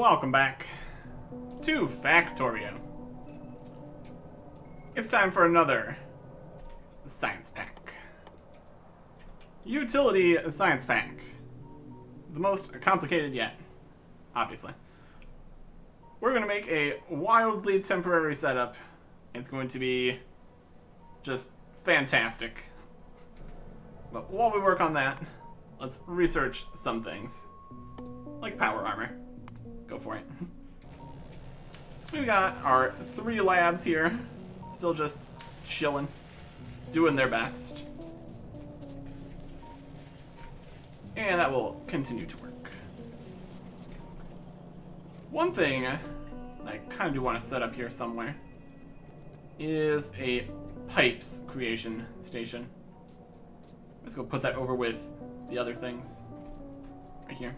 Welcome back to Factorio. It's time for another science pack. Utility science pack. The most complicated yet, obviously. We're going to make a wildly temporary setup. It's going to be just fantastic. But while we work on that, let's research some things. Like power armor. Go for it. We've got our 3 labs here. Still just chilling. Doing their best. And that will continue to work. One thing I kind of do want to set up here somewhere is a pipes creation station. Let's go put that over with the other things. Right here.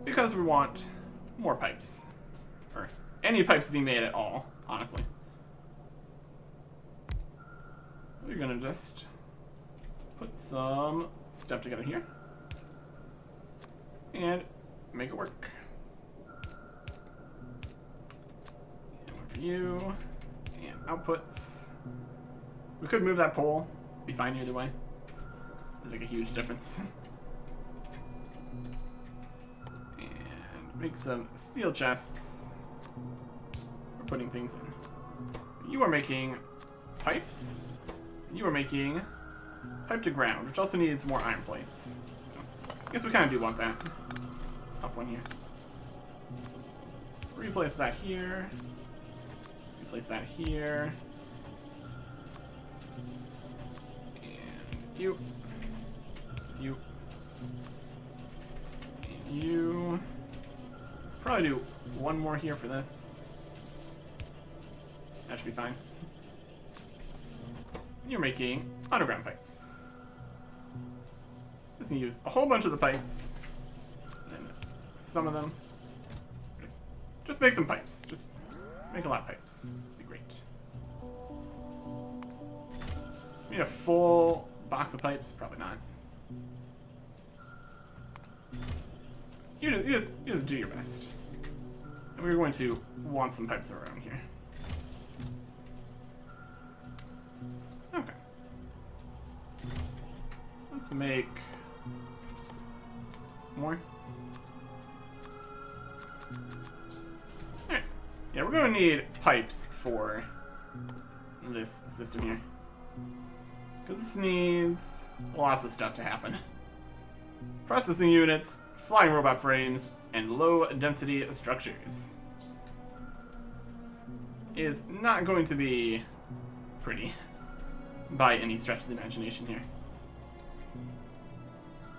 Because we want more pipes. Or any pipes being made at all, honestly. We're gonna just put some stuff together here. And make it work. And one for you. And outputs. We could move that pole. Be fine either way. Doesn't make a huge difference. Make some steel chests for putting things in. You are making pipes. You are making pipe to ground, which also needs more iron plates. So I guess we kind of do want that. Up one here. Replace that here. Replace that here. And you. You. And you. Probably do one more here for this. That should be fine. You're making underground pipes. Just gonna use a whole bunch of the pipes. And then some of them. Just make some pipes. Just make a lot of pipes. Be great. Need a full box of pipes? Probably not. You just do your best. And we're going to want some pipes around here. Okay. Let's make more. Alright. Yeah, we're going to need pipes for this system here. Because this needs lots of stuff to happen. Processing units, flying robot frames, and low-density structures. Is not going to be pretty by any stretch of the imagination here.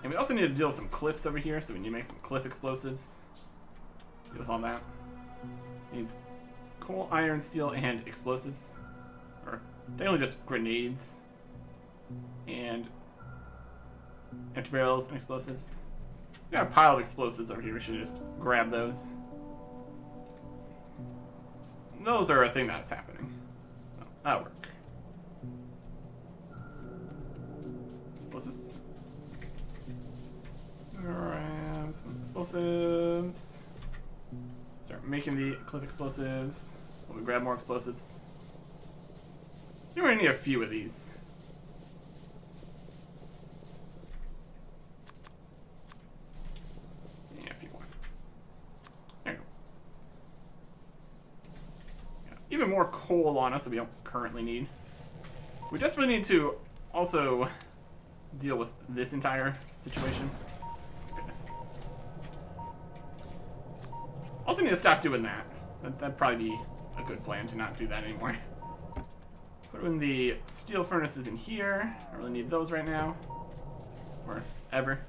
And we also need to deal with some cliffs over here, so we need to make some cliff explosives. Deal with all that. This needs coal, iron, steel, and explosives. Or technically just grenades. And empty barrels and explosives. We got a pile of explosives over here. We should just grab those. Those are a thing that's happening. So that'll work. Explosives. Grab some explosives. Start making the cliff explosives. We'll grab more explosives. You're gonna need a few of these. Even more coal on us that we don't currently need. We desperately need to also deal with this entire situation. Goodness. Also need to stop doing that. That'd probably be a good plan to not do that anymore. Put in the steel furnaces in here. I don't really need those right now. Or ever.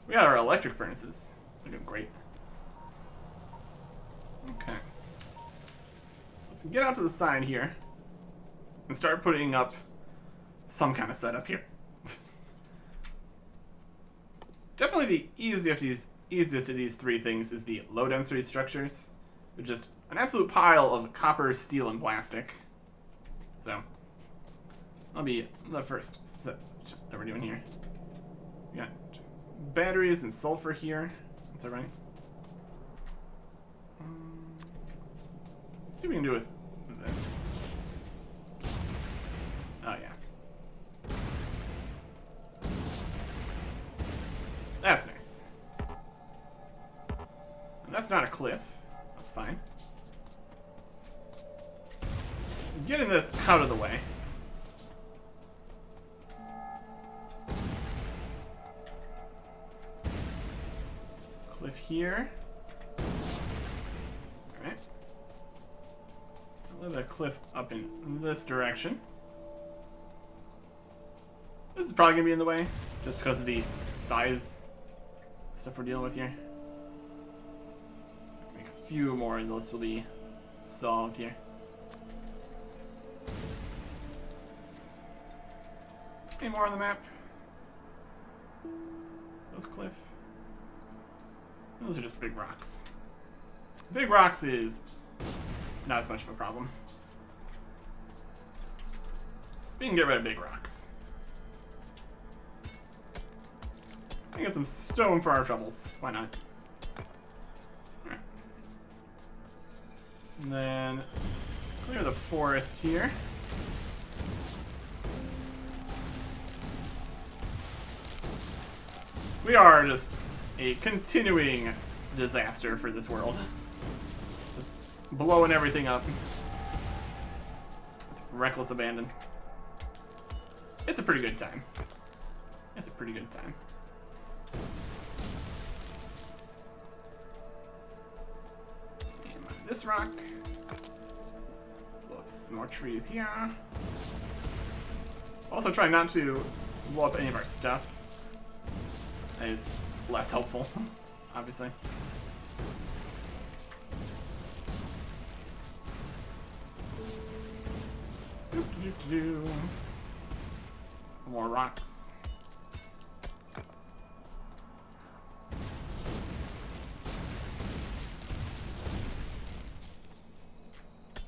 We got our electric furnaces. They're doing great. Okay. Let's get out to the side here and start putting up some kind of setup here. Definitely the easiest of these 3 things is the low density structures. With just an absolute pile of copper, steel, and plastic. So that'll be the first set that we're doing here. We got batteries and sulfur here. That's all right. see what we can do with this. Oh, yeah. That's nice. And that's not a cliff. That's fine. Just getting this out of the way. Cliff here. Alright. A little bit of cliff up in this direction. This is probably going to be in the way, just because of the size stuff we're dealing with here. Make a few more and those will be solved here. Any more on the map? Those cliff. Those are just big rocks. Big rocks is not as much of a problem. We can get rid of big rocks. I get some stone for our shovels. Why not? Alright. And then clear the forest here. We are just a continuing disaster for this world. Just blowing everything up. With reckless abandon. It's a pretty good time. It's a pretty good time. And this rock. Blow up some more trees here. Also try not to blow up any of our stuff. That is less helpful, obviously. More rocks.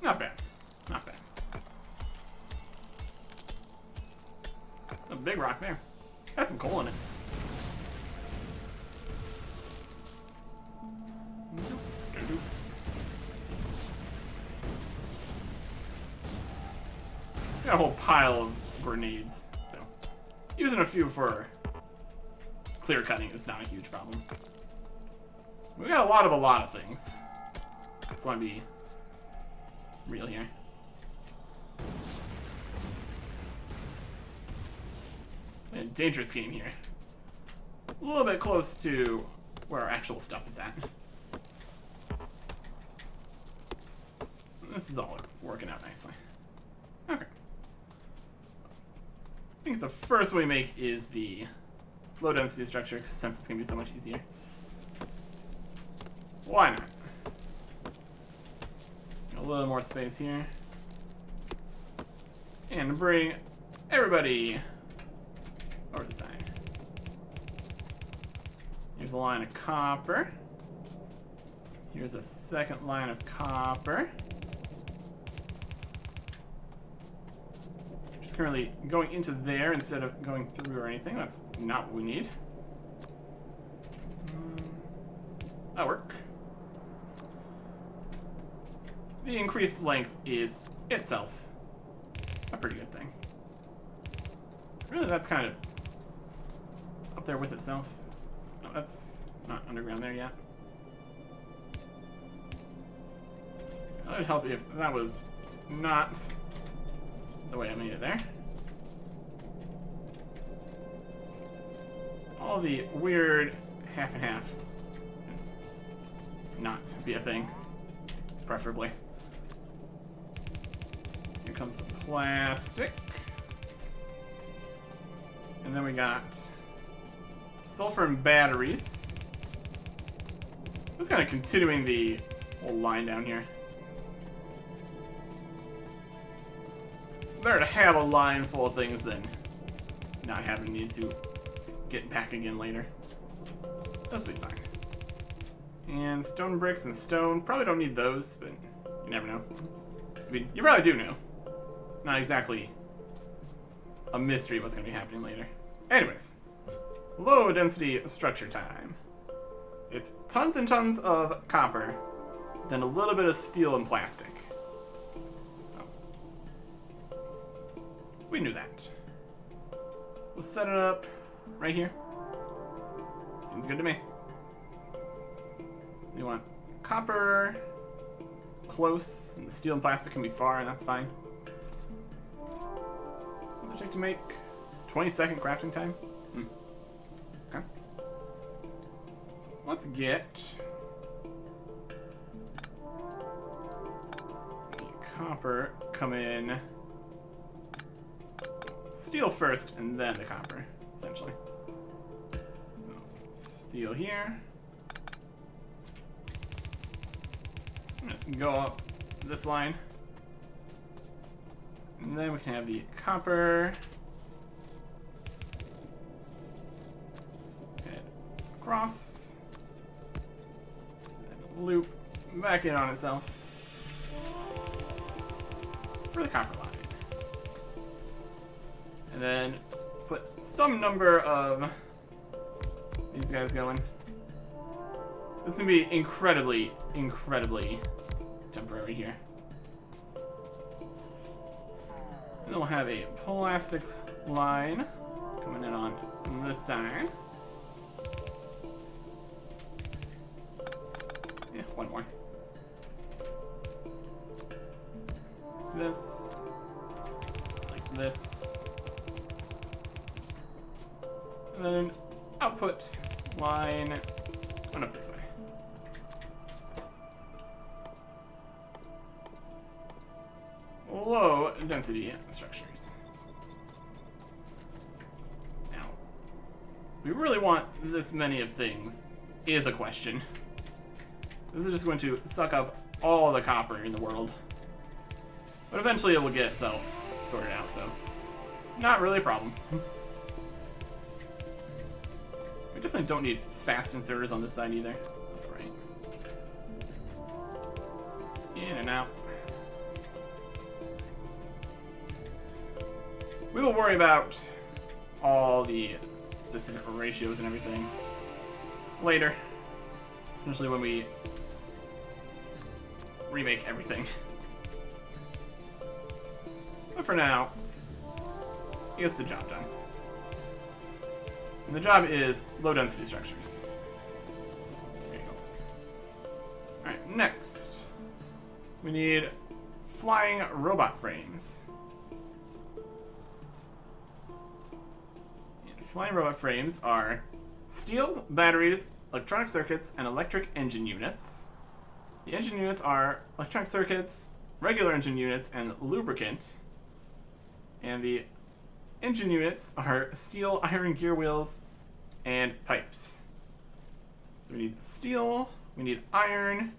Not bad. Not bad. A big rock there. Got some coal in it. Got a whole pile of grenades, so using a few for clear cutting is not a huge problem. We got a lot of things. If you want to be real here. A dangerous game here. A little bit close to where our actual stuff is at. This is all working out nicely. Okay. I think the first we make is the low density structure, since it's going to be so much easier. Why not? A little more space here. And bring everybody over the side. Here's a line of copper. Here's a second line of copper. Just currently going into there instead of going through or anything. That's not what we need. That'll work. The increased length is itself a pretty good thing. Really, that's kind of up there with itself. No, that's not underground there yet. That would help if that was not the way I made it there. All the weird half and half. Not be a thing, preferably. Here comes some plastic. And then we got sulfur and batteries. Just kind of continuing the whole line down here. Better to have a line full of things than not having need to get back again later. This will be fine. And stone bricks and stone. Probably don't need those, but you never know. I mean, you probably do know. It's not exactly a mystery what's going to be happening later. Anyways, low density structure time. It's tons and tons of copper, then a little bit of steel and plastic. We knew that. We'll set it up right here. Seems good to me. You want copper close, and the steel and plastic can be far, and that's fine. What's it take to make 20-second crafting time? Okay. So let's get the copper come in. Steel first, and then the copper, essentially. Steel here. Just go up this line. And then we can have the copper. Head across. And loop back in on itself. For the copper line. And then put some number of these guys going. This is gonna be incredibly, incredibly temporary here. And then we'll have a plastic line coming in on this side. Yeah, one more. This, like this. And then an output line going up this way. Low density structures. Now, if we really want this many of things, is a question. This is just going to suck up all the copper in the world. But eventually it will get itself sorted out, so not really a problem. We definitely don't need fast inserters on this side either. That's right. In and out. We will worry about all the specific ratios and everything later. Especially when we remake everything. But for now, he gets the job done. And the job is low density structures. There you go. Alright, next. We need flying robot frames. Flying robot frames are steel, batteries, electronic circuits, and electric engine units. The engine units are electronic circuits, regular engine units, and lubricant. And the engine units are steel, iron gear wheels, and pipes. So we need steel, we need iron,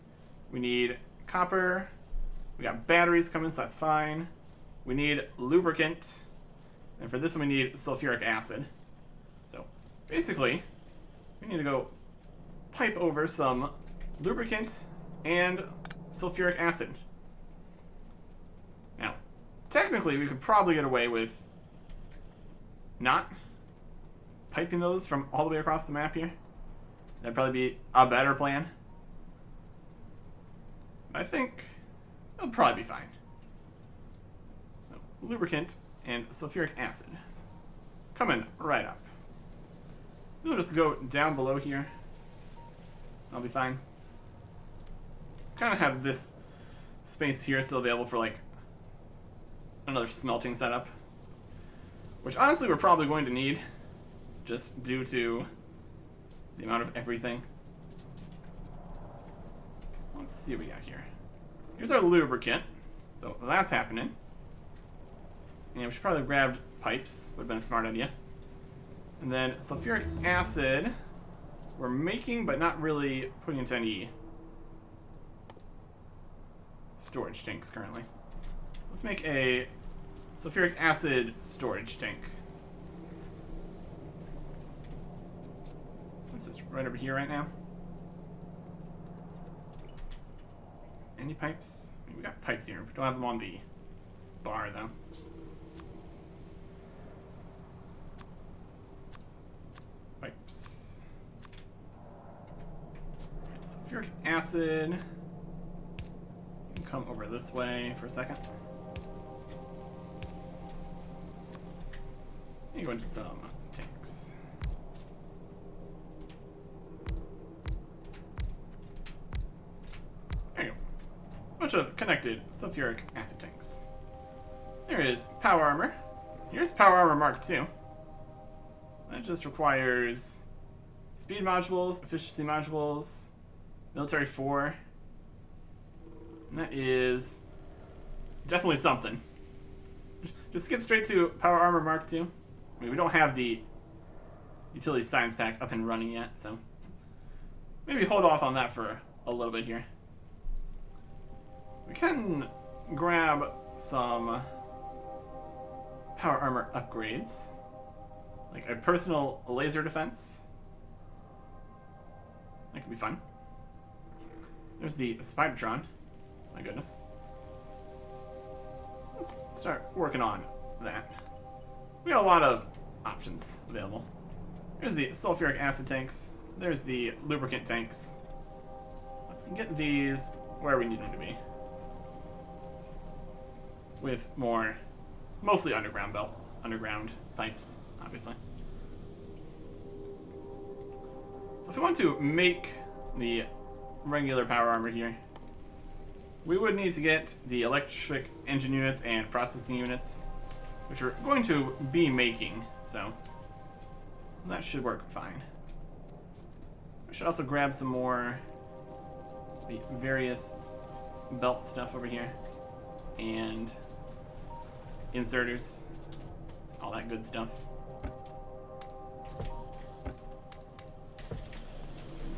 we need copper, we got batteries coming, so that's fine. We need lubricant, and for this one we need sulfuric acid. Basically, we need to go pipe over some lubricant and sulfuric acid. Now, technically, we could probably get away with not piping those from all the way across the map here. That'd probably be a better plan. But I think it'll probably be fine. So, lubricant and sulfuric acid. Coming right up. We'll just go down below here. I'll be fine. Kind of have this space here still available for like another smelting setup. Which honestly we're probably going to need. Just due to the amount of everything. Let's see what we got here. Here's our lubricant. So that's happening. And we should probably have grabbed pipes. Would have been a smart idea. And then sulfuric acid, we're making, but not really putting into any storage tanks currently. Let's make a sulfuric acid storage tank. It's just right over here right now. Any pipes? We got pipes here. We don't have them on the bar though. Pipes. Right, sulfuric acid. You can come over this way for a second. go into some tanks. There you go. Bunch of connected sulfuric acid tanks. There is power armor. Here's power armor Mark II. That just requires speed modules, efficiency modules, military 4. And that is definitely something. Just skip straight to power armor Mark II. I mean, we don't have the utility science pack up and running yet, so maybe hold off on that for a little bit here. We can grab some power armor upgrades, like a personal laser defense. That could be fun. There's the Spidertron. My goodness. Let's start working on that. We got a lot of options available. There's the sulfuric acid tanks. There's the lubricant tanks. Let's get these where we need them to be. With more, mostly underground pipes, obviously. So if we want to make the regular power armor here, we would need to get the electric engine units and processing units, which we're going to be making, so that should work fine. We should also grab some more the various belt stuff over here, and inserters, all that good stuff.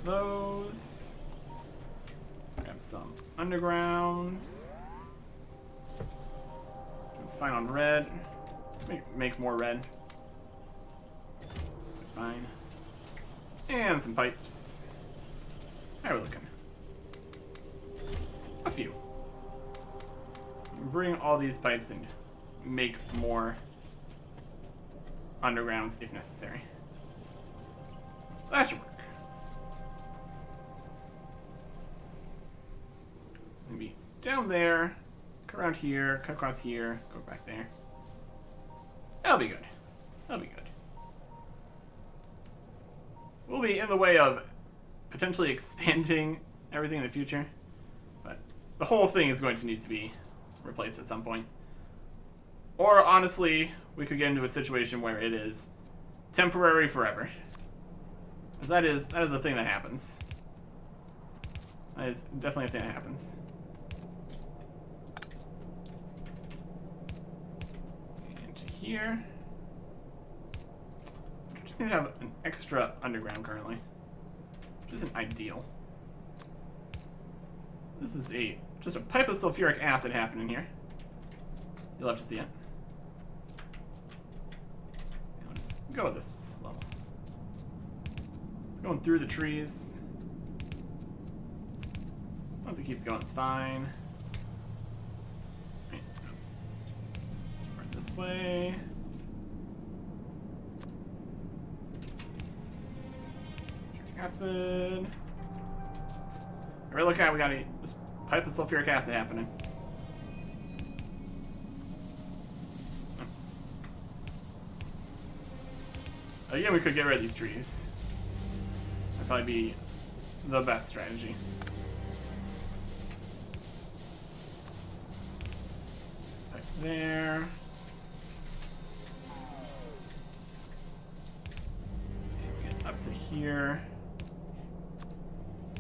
Those. Grab some undergrounds. Fine on red. Make more red. Fine. And some pipes. How are we looking? A few. Bring all these pipes and make more undergrounds if necessary. That should work. Maybe down there, cut around here, cut across here, go back there. That'll be good. That'll be good. We'll be in the way of potentially expanding everything in the future, but the whole thing is going to need to be replaced at some point. Or honestly, we could get into a situation where it is temporary forever. That is a thing that happens. That is definitely a thing that happens. Into here. I just need to have an extra underground currently, which isn't ideal. This is just a pipe of sulfuric acid happening here. You'll have to see it. I'll just go with this level. It's going through the trees. Once it keeps going, it's fine. Right, let's run this way. Sulfuric acid. Right, look at, we got this pipe of sulfuric acid happening. Again, we could get rid of these trees. That'd probably be the best strategy. This pipe there. And get up to here.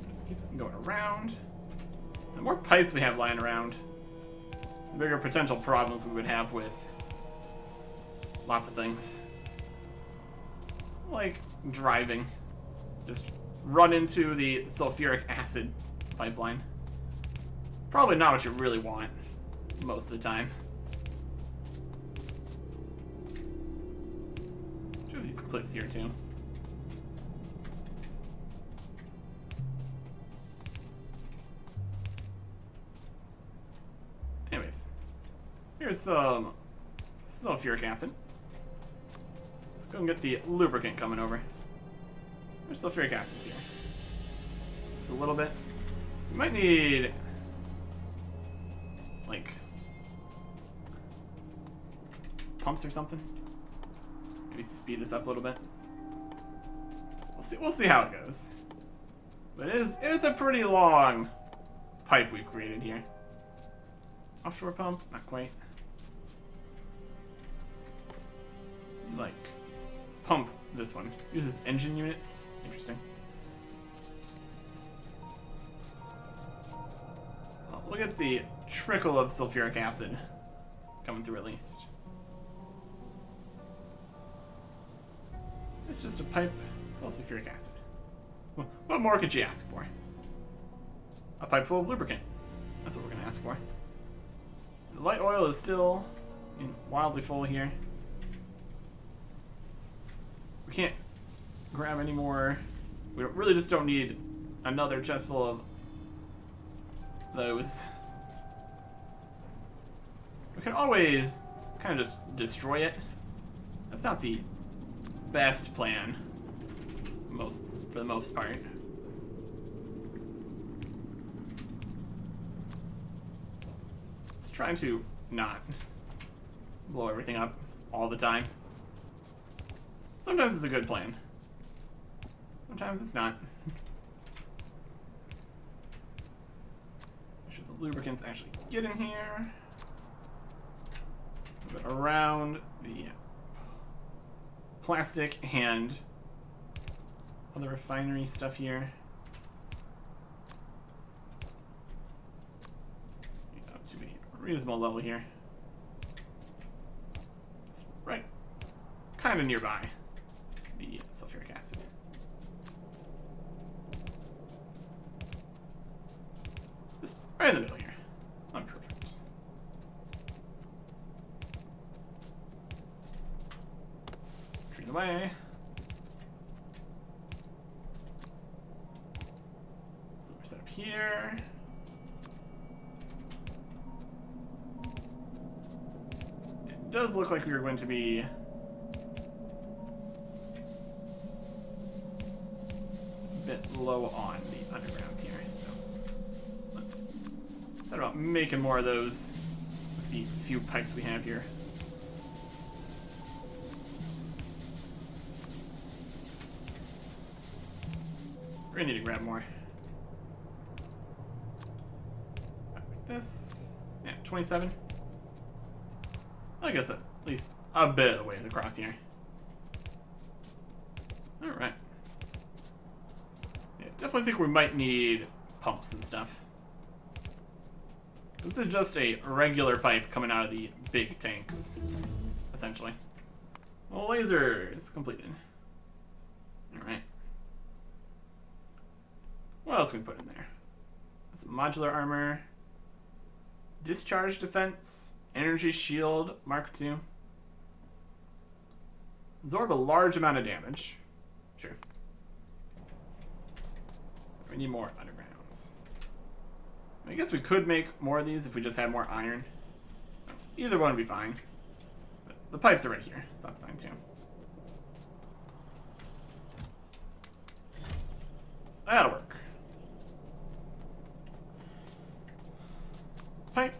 This keeps going around. The more pipes we have lying around, the bigger potential problems we would have with lots of things. Like driving. Just run into the sulfuric acid pipeline. Probably not what you really want most of the time. Two of these cliffs here too. Anyways, here's some sulfuric acid. Let's go and get the lubricant coming over. There's sulfuric acids here. Just a little bit. We might need, like, pumps or something. Maybe speed this up a little bit. We'll see how it goes. But it is a pretty long pipe we've created here. Offshore pump, not quite. Like, pump this one. Uses engine units. Interesting. Well, look at the trickle of sulfuric acid coming through at least. It's just a pipe full of sulfuric acid. Well, what more could you ask for? A pipe full of lubricant. That's what we're going to ask for. The light oil is still wildly full here. We can't grab any more. We really just don't need another chest full of those. We can always kind of just destroy it. That's not the best plan, for the most part. It's trying to not blow everything up all the time. Sometimes it's a good plan. Sometimes it's not. Make sure the lubricants actually get in here. Move it around the plastic and other refinery stuff here. Up to a reasonable level here. It's right kind of nearby the sulfuric acid. Just right in the middle here. Not perfect. Treat away. So we're set up here. It does look like we are going to be bit low on the undergrounds here, so let's set about making more of those with the few pipes we have here. We're gonna need to grab more. Like this, yeah, 27. I guess at least a bit of the ways across here. All right. Definitely think we might need pumps and stuff. This is just a regular pipe coming out of the big tanks, essentially. Well, laser is completed. Alright. What else can we put in there? Some modular armor. Discharge defense. Energy shield Mark II. Absorb a large amount of damage. Sure. We need more undergrounds. I guess we could make more of these if we just had more iron. Either one would be fine. But the pipes are right here, so that's fine too. That'll work. Pipe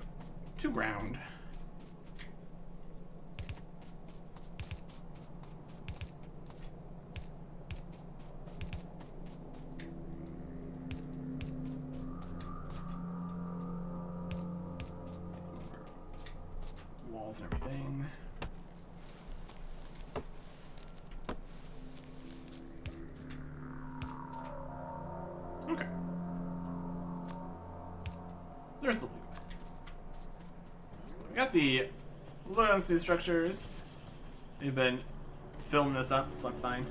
to ground. Walls and everything. Okay. There's the loop. We got the load on these structures. They've been filming this up, so that's fine.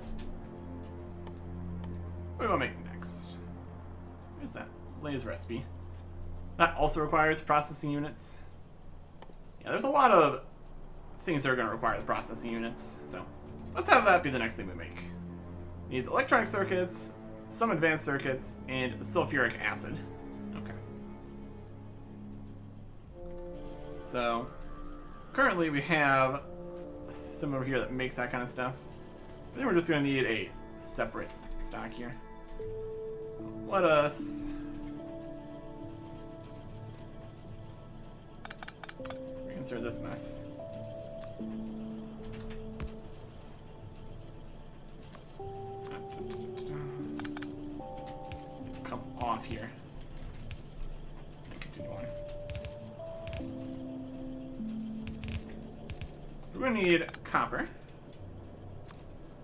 What do we want to make next? Where's that Lay's recipe? That also requires processing units. Yeah, there's a lot of things that are going to require the processing units, so let's have that be the next thing we make. It needs electronic circuits, some advanced circuits, and sulfuric acid. Okay. So, currently we have a system over here that makes that kind of stuff. I think we're just going to need a separate stock here. Let us reinsert this mess. here. And continue on. We're going to need copper.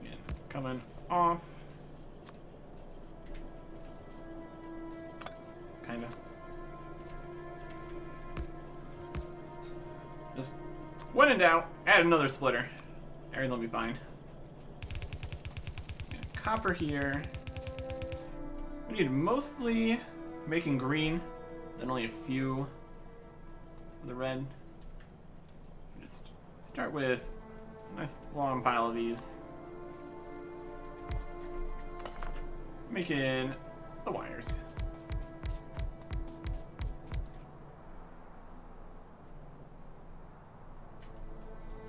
Again, coming off. Kind of. Just when in doubt, add another splitter. Everything will be fine. And copper here. We need mostly making green, then only a few of the red. Just start with a nice long pile of these. Making the wires.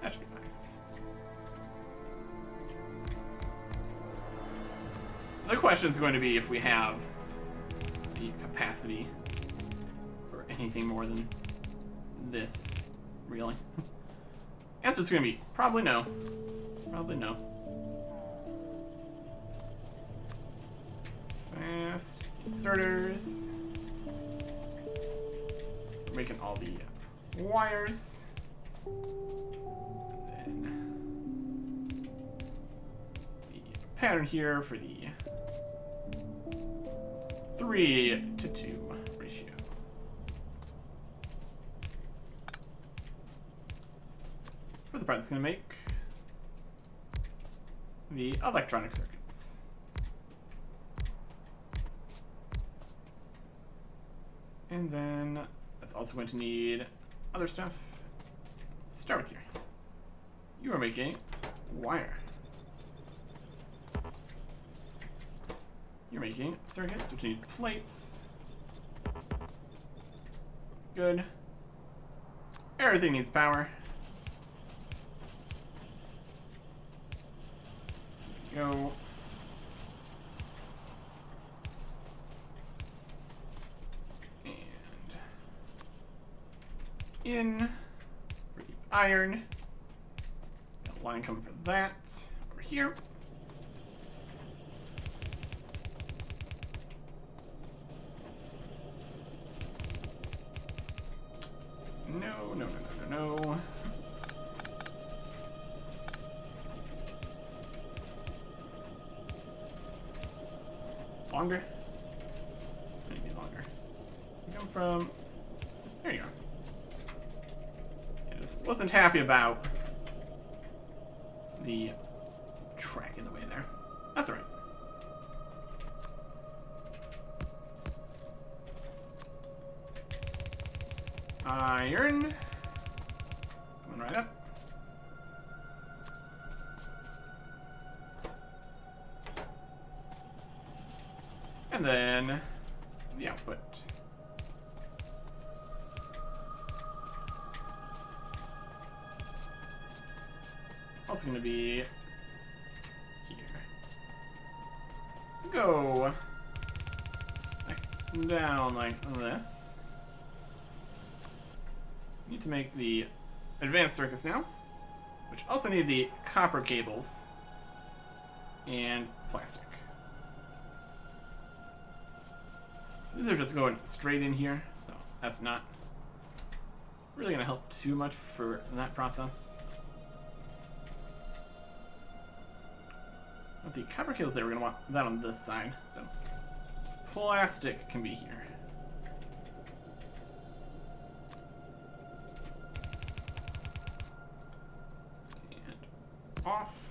That should be fine. The question is going to be if we have the capacity for anything more than this, really. Answer's going to be probably no. Probably no. Fast inserters. We're making all the wires. And then the pattern here for the 3:2 ratio. For the part that's going to make the electronic circuits. And then that's also going to need other stuff. Start with here. You are making wire. You're making circuits, which need plates. Good. Everything needs power. Go. And in for the iron. Got a line coming for that. Over here. No, no, no, no, no, no. Longer? Maybe longer. Come from... There you go. I just wasn't happy about the track in the way there. That's alright. Iron. Coming right up. And then the output. Also going to be here. Go down like this. Need to make the advanced circuits now, which also need the copper cables and plastic. These are just going straight in here, so that's not really going to help too much for that process. With the copper cables there, we're going to want that on this side, so plastic can be here. Off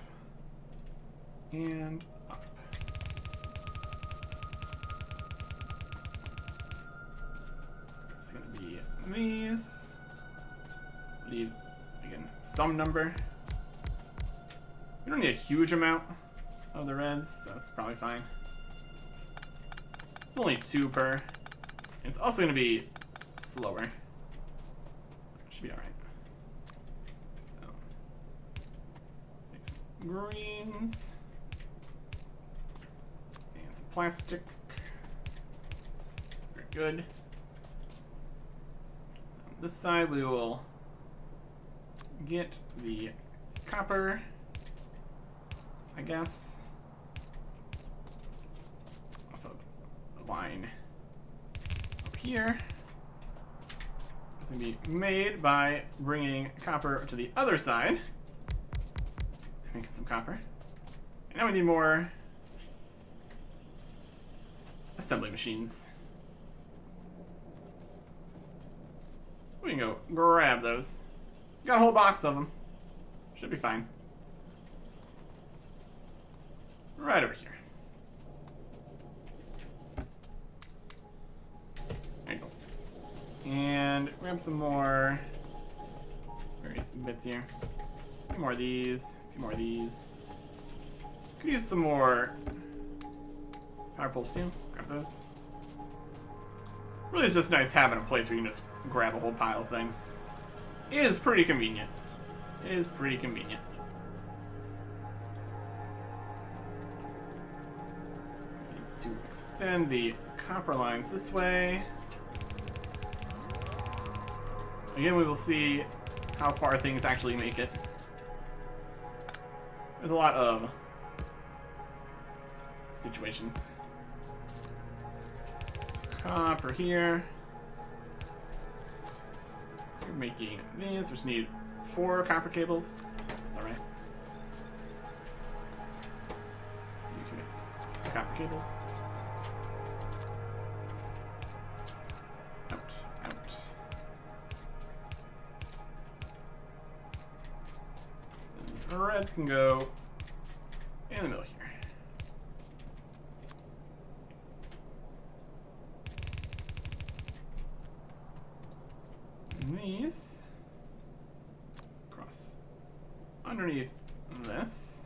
and up. It's going to be these. Need, again, some number. We don't need a huge amount of the reds, so that's probably fine. It's only 2 per. And it's also going to be slower. Should be alright. Greens and some plastic. Very good. On this side we will get the copper, I guess, off of a line here is going to be made by bringing copper to the other side. Making some copper. And now we need more assembly machines. We can go grab those. Got a whole box of them. Should be fine. Right over here. There you go. And grab some more various bits here. A few more of these. A few more of these. Could use some more power poles too. Grab those. Really, it's just nice having a place where you can just grab a whole pile of things. It is pretty convenient. It is pretty convenient. Need to extend the copper lines this way. Again, we will see how far things actually make it. There's a lot of situations. Copper here. We're making these, which need 4 copper cables. That's alright. You can make the copper cables. Out, out. And the reds can go in the middle here. These cross underneath this.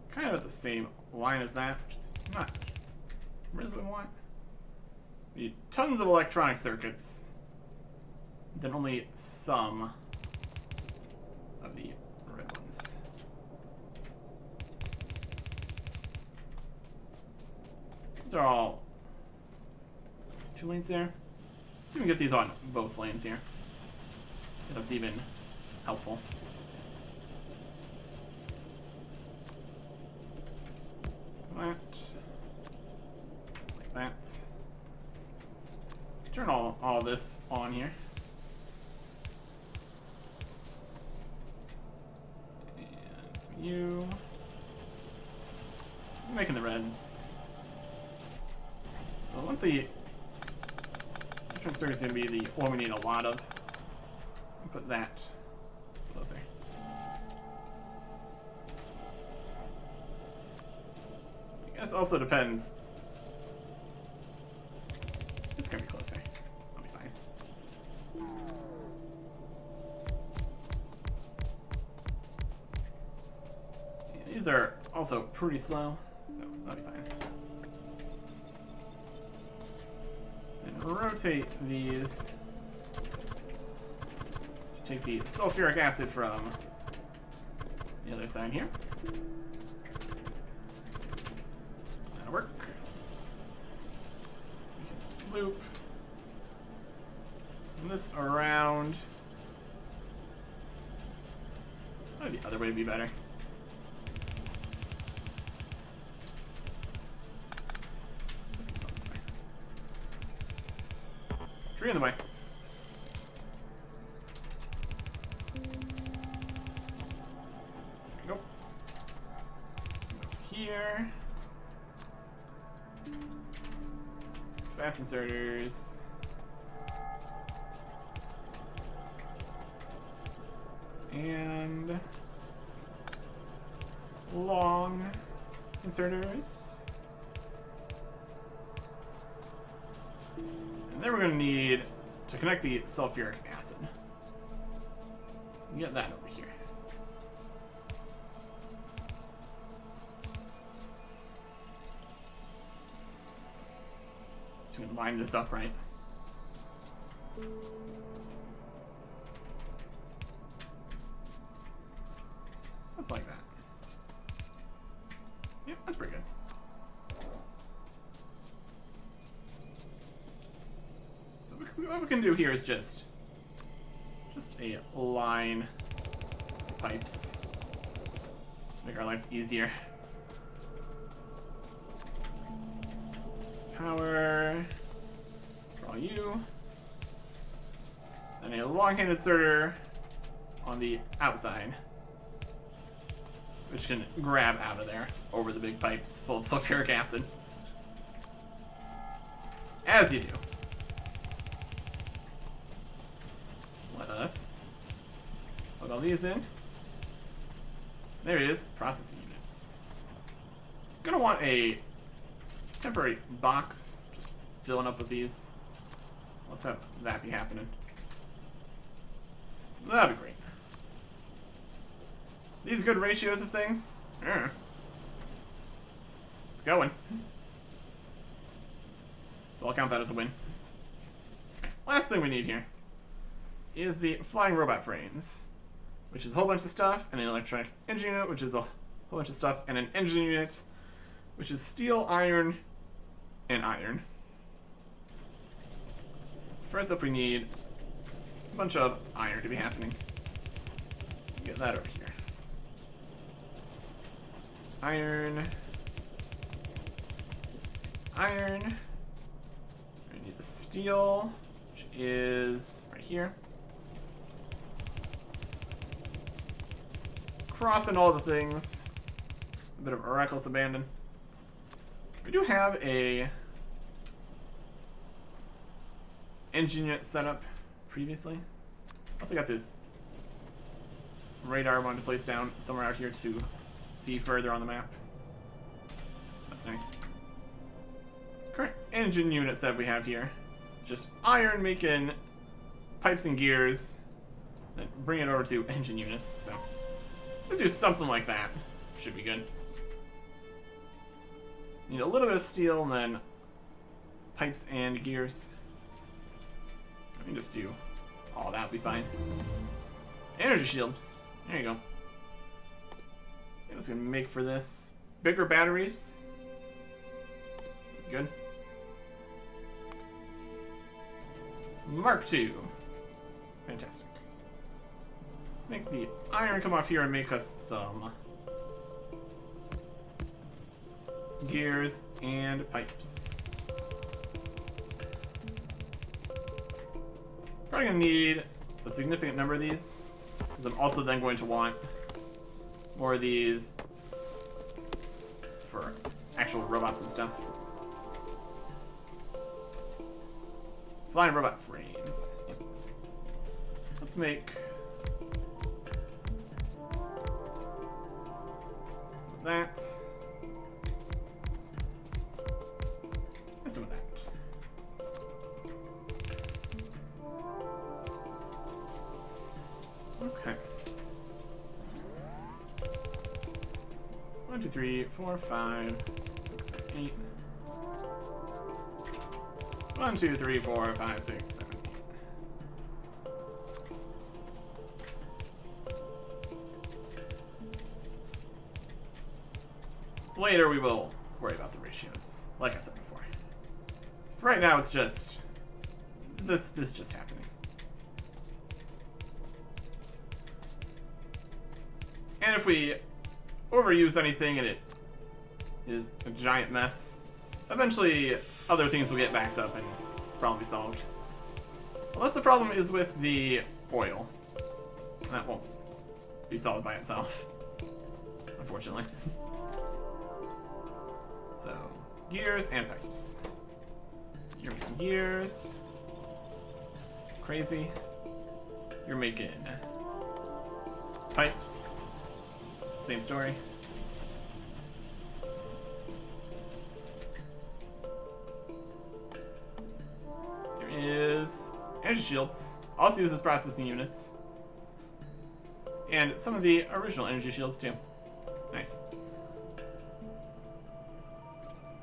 Kind of at the same line as that, which is not really what we want. We need tons of electronic circuits, then only some of the red ones. These are all 2 lanes there. So we can get these on both lanes here. If that's even helpful. That. Like that. Turn all this on here. And some you. I'm making the reds. I want the circuit's going to be the one we need a lot of. I'll put that closer. I guess also depends. This is going to be closer. I'll be fine. Yeah, these are also pretty slow. No, that'll be fine. Rotate these. Take the sulfuric acid from the other side here. That'll work. We can loop this around. Maybe the other way would be better. Tree in the way. There we go. Here. Fast inserters. And long inserters. And then we're going to need to connect the sulfuric acid. So we get that over here. So we can line this up right. Something like that. Yep, that's pretty good. What we can do here is just a line of pipes. Just make our lives easier. power for all you. Then a long-handed inserter on the outside, which can grab out of there over the big pipes full of sulfuric acid. As you do. Let us plug all these in. There it is, processing units. Gonna want a temporary box, just filling up with these. Let's have that be happening. That'd be great. These good ratios of things. It's going. So I'll count that as a win. Okay. Last thing we need here is the flying robot frames, which is a whole bunch of stuff, and an electronic engine unit, which is a whole bunch of stuff, and an engine unit, which is steel, iron, and iron. First up, we need a bunch of iron to be happening. Let's get that over here. Iron. Iron. We need the steel, which is right here. Just crossing all the things. A bit of a reckless abandon. We do have a engine unit set up previously. Also got this radar I wanted to place down somewhere out here to see further on the map. That's nice. Current engine unit set we have here. Just iron making pipes and gears, then bring it over to engine units. So let's do something like that. Should be good. Need a little bit of steel and then pipes and gears. Let me just do all that, will be fine. Energy shield. There you go. I was gonna make for this bigger batteries. Good. Mark II. Fantastic. Let's make the iron come off here and make us some gears and pipes. Probably gonna need a significant number of these, because I'm also then going to want more of these for actual robots and stuff. Flying robot frames. Yep. Let's make some of that. And some of that. Okay. 1, 2, 3, 4, 5, 6, 7, 8. 1, 2, 3, 4, 5, 6, 7, 8. Later we will worry about the ratios, like I said before. For right now, it's just this just happening. And if we overuse anything and it is a giant mess, eventually other things will get backed up and problem be solved. Unless the problem is with the oil. That won't be solved by itself, unfortunately. So, gears and pipes. You're making gears. Crazy. You're making pipes. Same story. Here is energy shields. Also uses processing units. And some of the original energy shields too. Nice.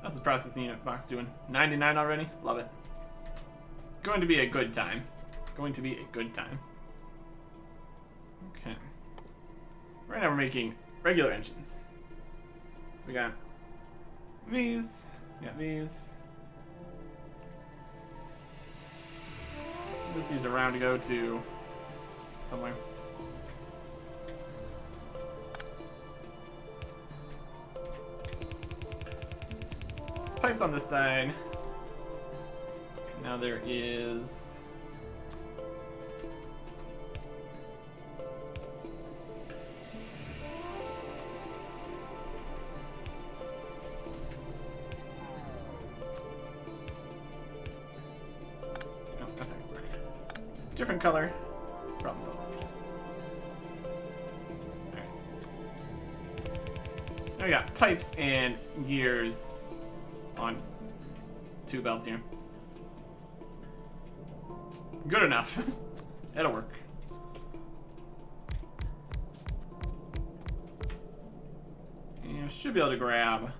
How's the processing unit box doing? 99 already? Love it. Going to be a good time. Going to be a good time. Okay. Right now we're making regular engines. So we got these. We got these. Move these around to go to somewhere. There's pipes on this side. Now there is... Oh, that's not gonna work. Different color. Problem solved. Alright. Now we got pipes and gears on 2 belts here. Good enough. It'll work. And should be able to grab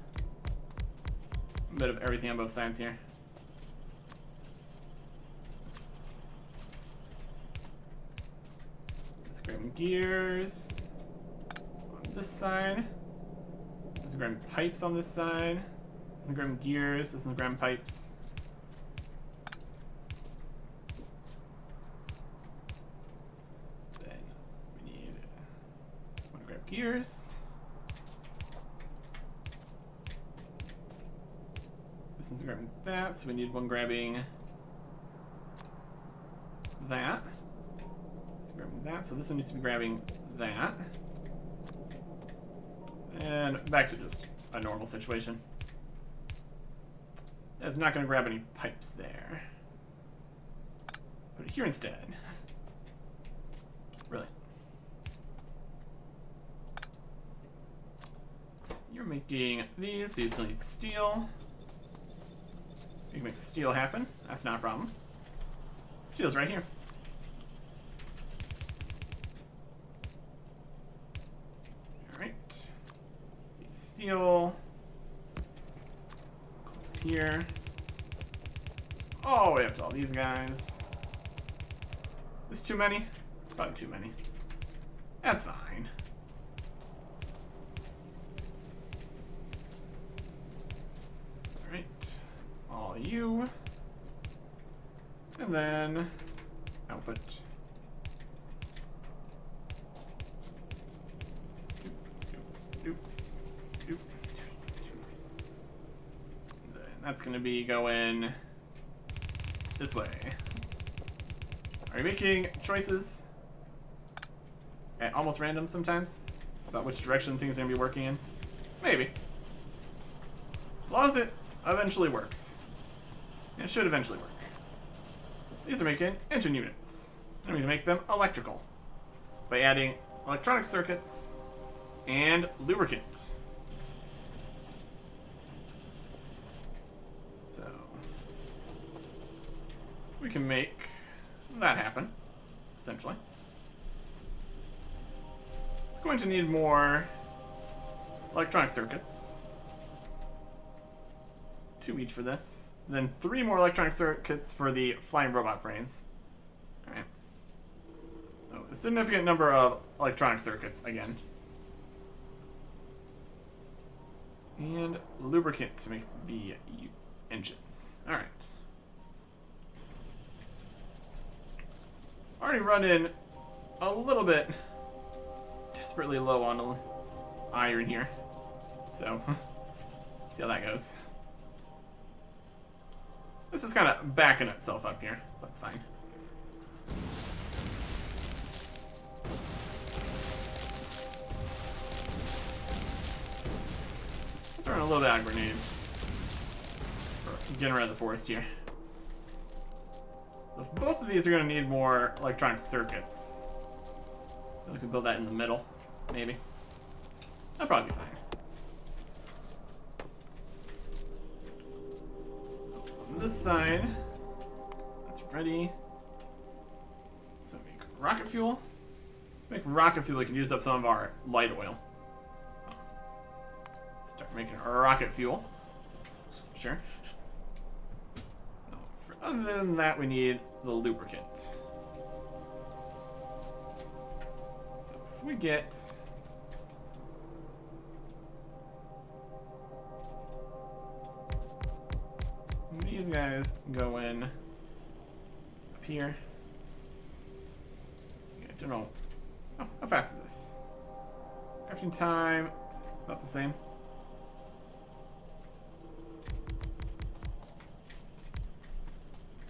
a bit of everything on both sides here. Let's grab gears on this side. Let's grab pipes on this side. Let's grab gears. Let's grab pipes. Then we need to grab gears. This one's grabbing that, so we need one grabbing that. It's grabbing that, so this one needs to be grabbing that. And back to just a normal situation. It's not going to grab any pipes there. Put it here instead. Really. You're making these, so you still need steel. You can make steel happen. That's not a problem. Steel's right here. Alright. Steel. Close here. Oh, we have all these guys. Is too many? It's probably too many. That's fine. Alright. All you. And then output. Doop, doop, doop. And then that's going to be going this way. Are you making choices at almost random sometimes about which direction things are going to be working in? Maybe. As long as it eventually works. It should eventually work. These are making engine units. I'm going to make them electrical by adding electronic circuits and lubricant. So we can make that happen, essentially. It's going to need more electronic circuits. 2 each for this. Then 3 more electronic circuits for the flying robot frames. Alright. So a significant number of electronic circuits again. And lubricant to make the engines. Alright. Already running a little bit desperately low on iron here. So, see how that goes. This is kind of backing itself up here. That's fine. Let's run a little bit of grenades. For getting rid of the forest here. So if both of these are going to need more electronic circuits, we can build that in the middle, maybe. That'll probably be fine. On this side, that's ready. So make rocket fuel. Make rocket fuel, we can use up some of our light oil. Start making rocket fuel. Sure. Other than that, we need the lubricant. So if we get these guys going up here. Yeah, don't know. Oh, how fast is this? Crafting time, about the same.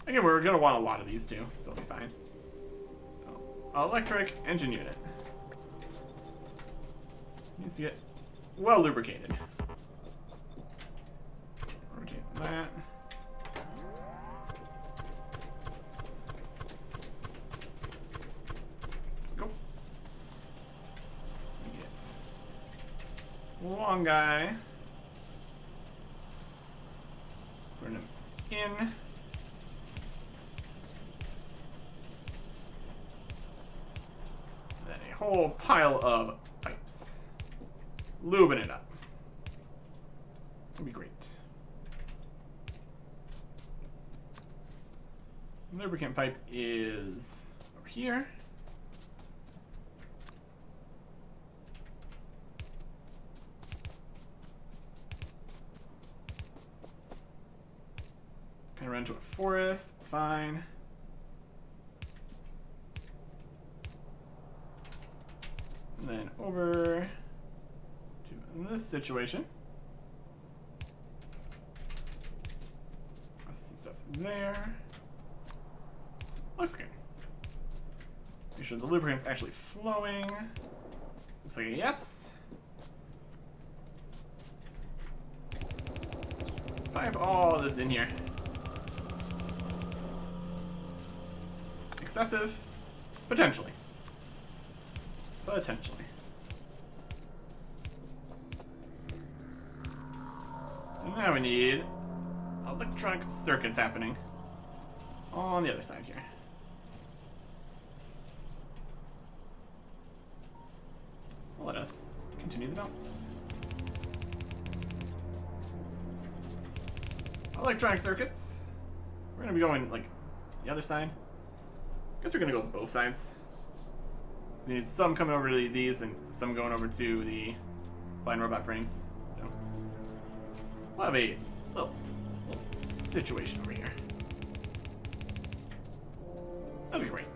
I Again, we're going to want a lot of these too, so it'll be fine. So, electric engine unit. Needs to get well lubricated. Rotate that. Go. Get long guy. Bring him in. Then a whole pile of pipes. Lubing it up. That'd be great. Lubricant pipe is over here. Kind of run into a forest. It's fine. And then over to this situation. Some stuff there. Looks good. Make sure the lubricant's actually flowing. Looks like a yes. Pipe all this in here. Excessive? Potentially. Potentially. And now we need electronic circuits happening on the other side here. Let us continue the belts. Electronic circuits. We're gonna be going like the other side. Guess we're gonna go both sides. We need some coming over to these and some going over to the flying robot frames. So we'll have a little situation over here. That'll be great.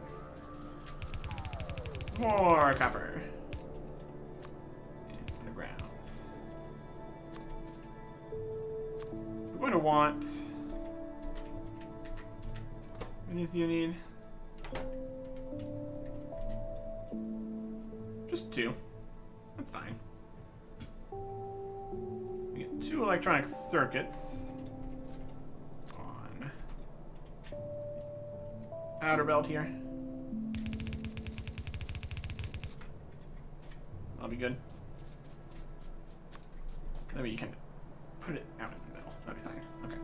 More copper. Undergrounds. We're going to want. How many do you need? Just 2. That's fine. We get 2 electronic circuits on outer belt here. That'll be good. That way you can put it out in the middle. That'll be fine. Okay.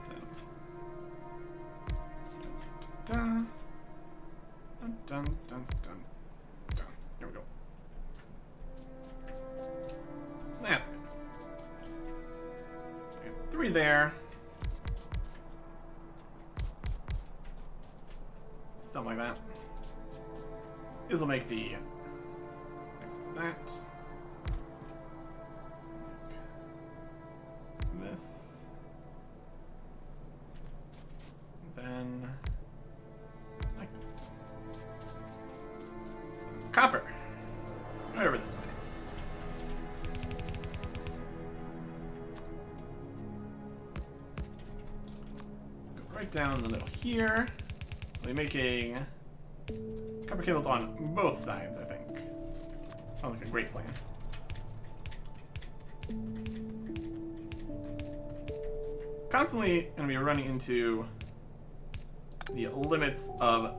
So. Dun, dun, dun, dun, dun, dun. There we go. That's good. We have 3 there. Something like that. This will make the next one that. This. Then like this. Copper. Right over this way. Go right down the middle here. We'll be making copper cables on both sides, I think. Sounds like a great plan. Constantly going to be running into the limits of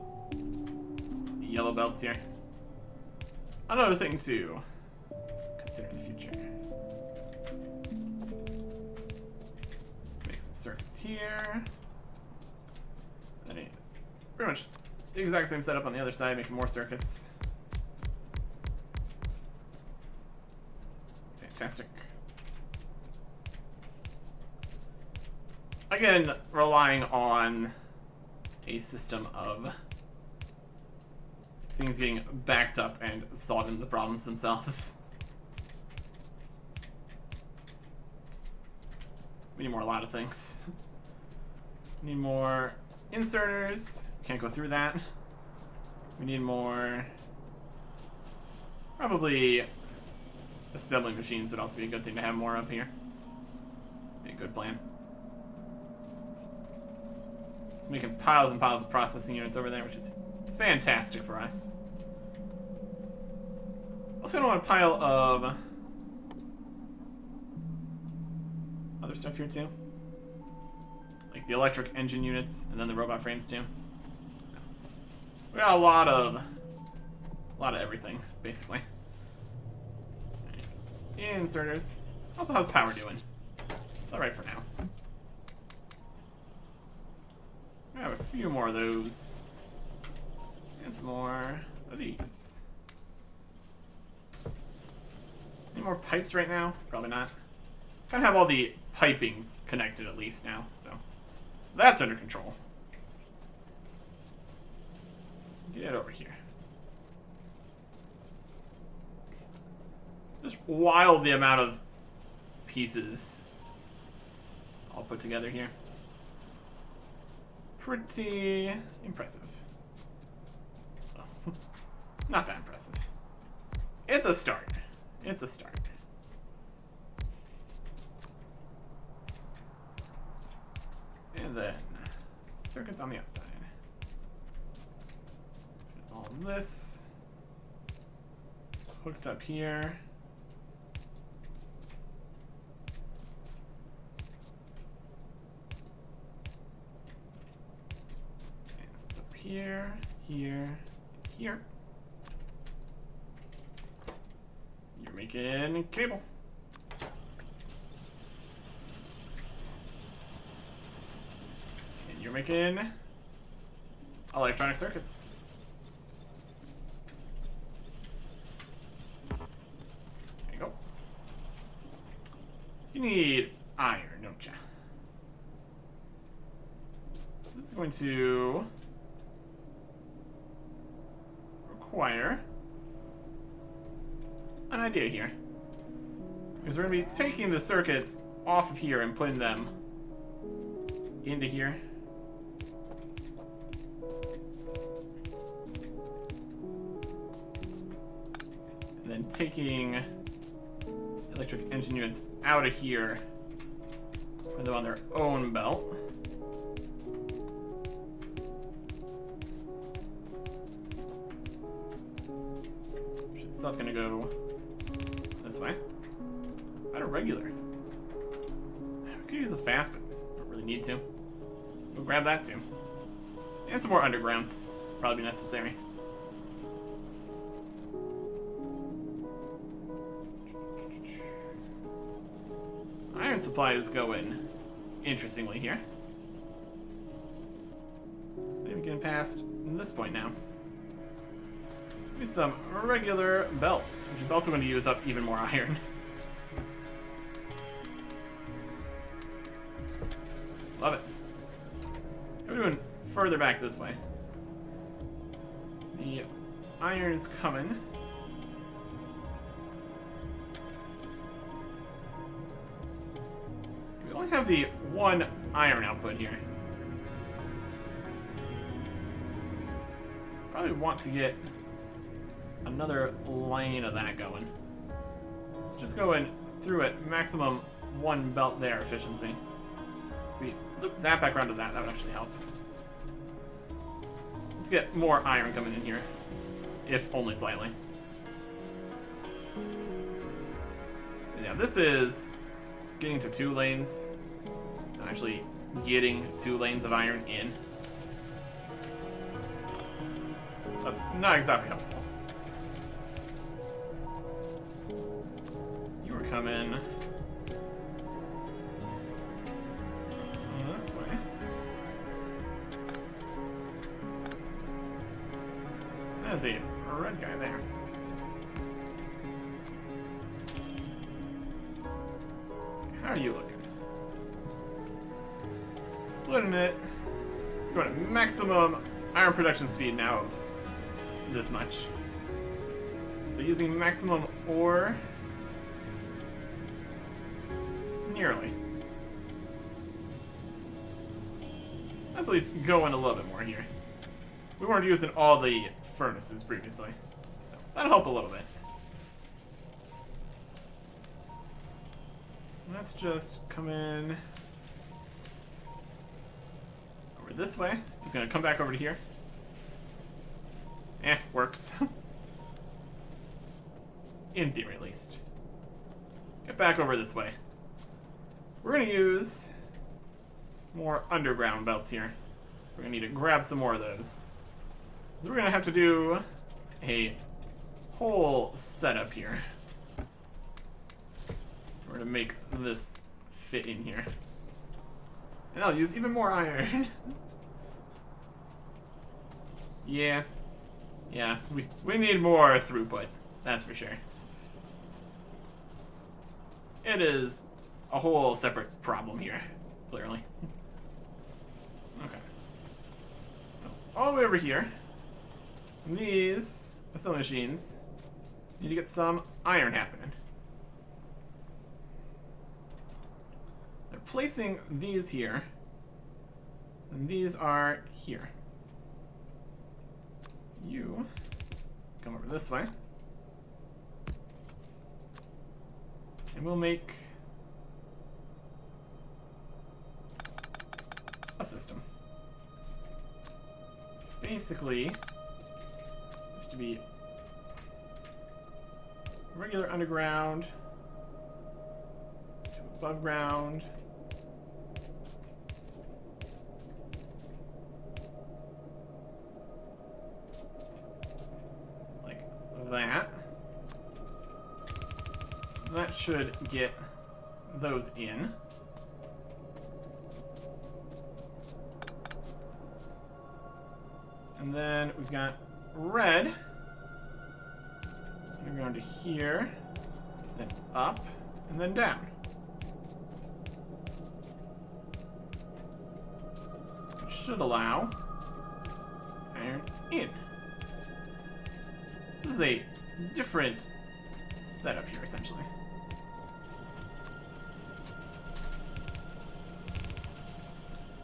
the yellow belts here. Another thing to consider in the future. Make some circuits here. Then pretty much the exact same setup on the other side, making more circuits. Fantastic. Again, relying on a system of things getting backed up and solving the problems themselves. We need more a lot of things. We need more inserters. Can't go through that. We need more. Probably assembly machines would also be a good thing to have more of here. Be a good plan. It's making piles and piles of processing units over there, which is fantastic for us. Also gonna want a pile of other stuff here too. Like the electric engine units and then the robot frames too. We got a lot of everything, basically. Inserters. Also, how's power doing? It's alright for now. I have a few more of those. And some more of these. Any more pipes right now? Probably not. Kind of have all the piping connected at least now, so that's under control. Get over here. Just wild the amount of pieces all put together here. Pretty impressive. Well, not that impressive. It's a start. It's a start. And then circuits on the outside. Let's get all of this hooked up here. And so it's up here, here, here. You're making cable. And you're making electronic circuits. There you go. You need iron, don't you? This is going to require an idea here. Because we're going to be taking the circuits off of here and putting them into here. And then taking electric engine units out of here, put them on their own belt. Stuff's gonna go this way. Not a regular. We could use a fast, but don't really need to. We'll grab that too. And some more undergrounds. Probably be necessary. Iron supply is going interestingly here. Maybe getting past this point now. Maybe some regular belts, which is also going to use up even more iron. Love it. We're doing further back this way. The iron's coming. We only have the one iron output here. Probably want to get another lane of that going. Let's just go in through it. Maximum one belt there efficiency. If we loop that back around to that, that would actually help. Let's get more iron coming in here, if only slightly. Yeah, this is getting to 2 lanes. It's actually getting 2 lanes of iron in. That's not exactly helpful. You were coming this way. There's a red guy there. How are you looking? Splitting it. It's going to maximum iron production speed now of this much. So using maximum ore. Nearly. That's at least going a little bit more here. We weren't using all the furnaces previously. That'll help a little bit. Let's just come in over this way. It's gonna come back over to here. Works. In theory, at least. Get back over this way. We're gonna use more underground belts here. We're gonna need to grab some more of those. We're gonna have to do a whole setup here. We're gonna make this fit in here. And I'll use even more iron. Yeah, we need more throughput, that's for sure. It is a whole separate problem here, clearly. Okay. All the way over here, these assembly machines need to get some iron happening. They're placing these here, and these are here. You come over this way, and we'll make a system. Basically, it's to be regular underground to above ground. Like that. That should get those in. And then we've got red. Underground to here. Then up. And then down. Which should allow iron in. This is a different setup here, essentially.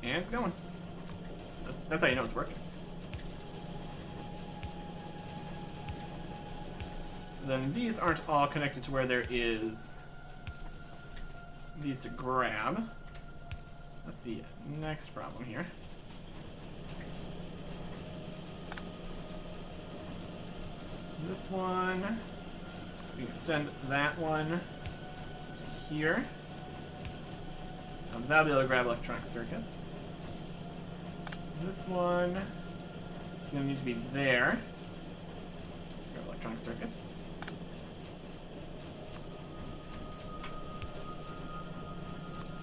And it's going. That's how you know it's working. Then these aren't all connected to where there is these to grab. That's the next problem here. This one, we extend that one to here. That'll be able to grab electronic circuits. This one is going to need to be there. Grab electronic circuits.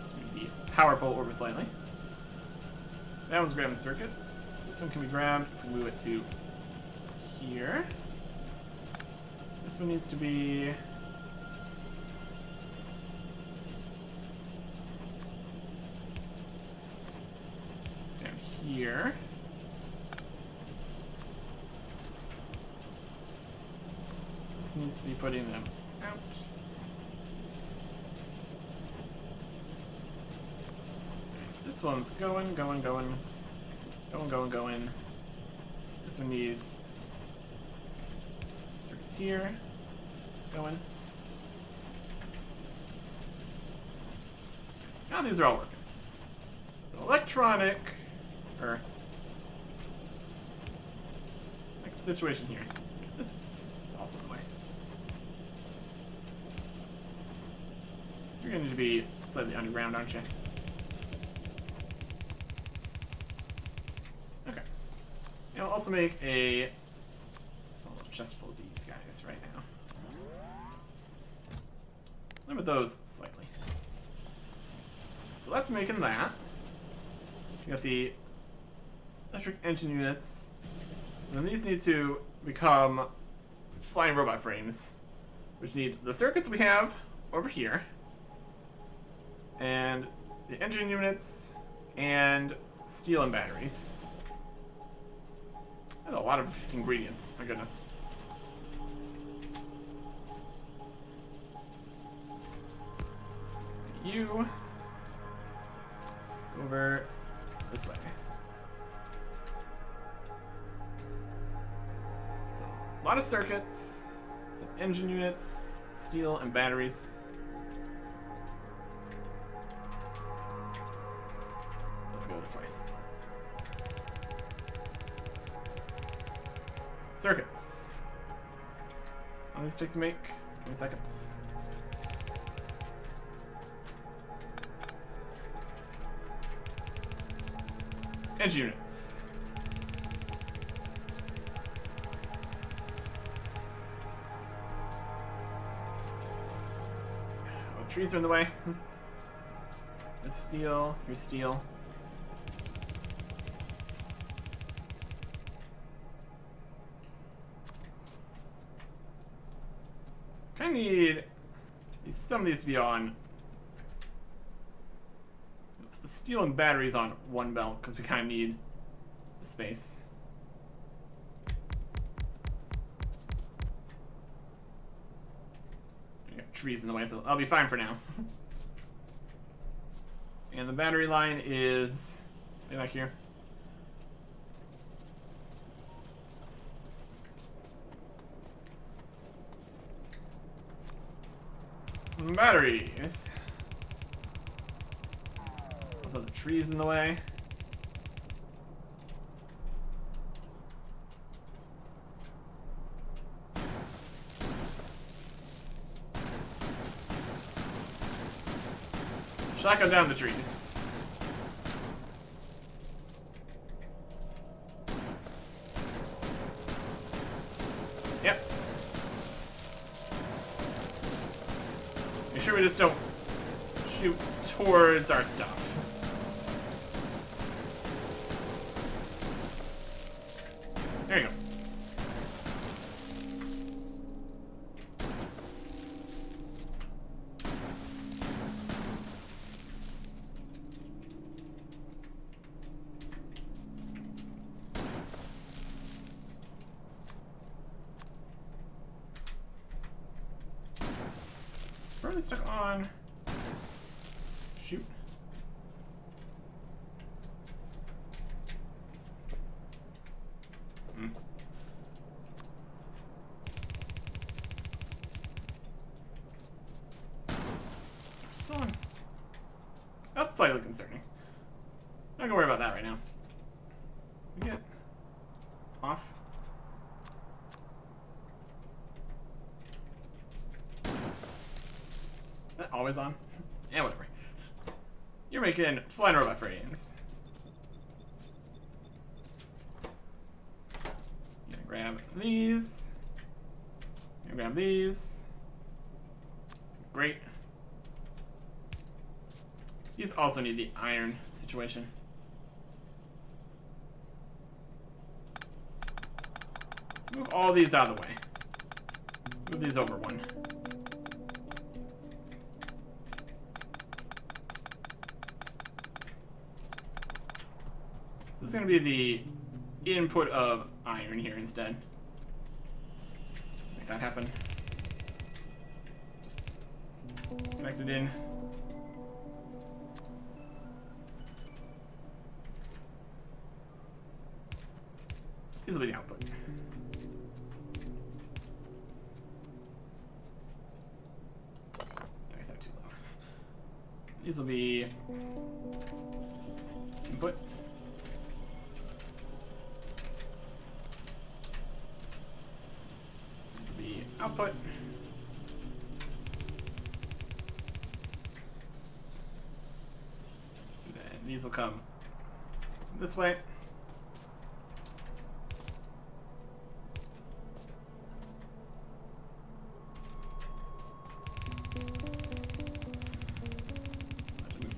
This would be power pole over slightly. That one's grabbing circuits. This one can be grabbed if we move it to here. This one needs to be down here. This needs to be putting them out. This one's going. This one needs circuits here. It's going. Now these are all working. Electronic, or next situation here. This is also the way. You're going to need to be slightly underground, aren't you? Okay. And I'll also make a small little chest full of these guys right now. Limit those slightly. So that's making that. We got the electric engine units. And then these need to become flying robot frames, which need the circuits we have over here, and the engine units, and steel and batteries. That's a lot of ingredients, my goodness. You over this way. So, a lot of circuits, some engine units, steel, and batteries. Let's go this way. Circuits. How long does this take to make? 20 seconds. Edge units. Oh, trees are in the way. There's steel. Here's steel. I need some of these to be on. The steel and batteries on one belt because we kind of need the space. We got trees in the way, so I'll be fine for now. And the battery line is way back here. Batteries. Also, the trees in the way. Should I go down the trees? Yep. Make sure we just don't shoot towards our stuff. There you go. Probably stuck on. Shoot. Still on. That's slightly concerning. Not gonna worry about that right now. We get off. That always on? Yeah, whatever. You're making flying robot frames. Gonna grab these. Gonna grab these. Great. These also need the iron situation. Let's move all these out of the way. Move these over one. So this is going to be the input of iron here instead. Make that happen. Just connect it in. These will be the output. I guess they're too low. These will be input. These will be output. And then these will come this way.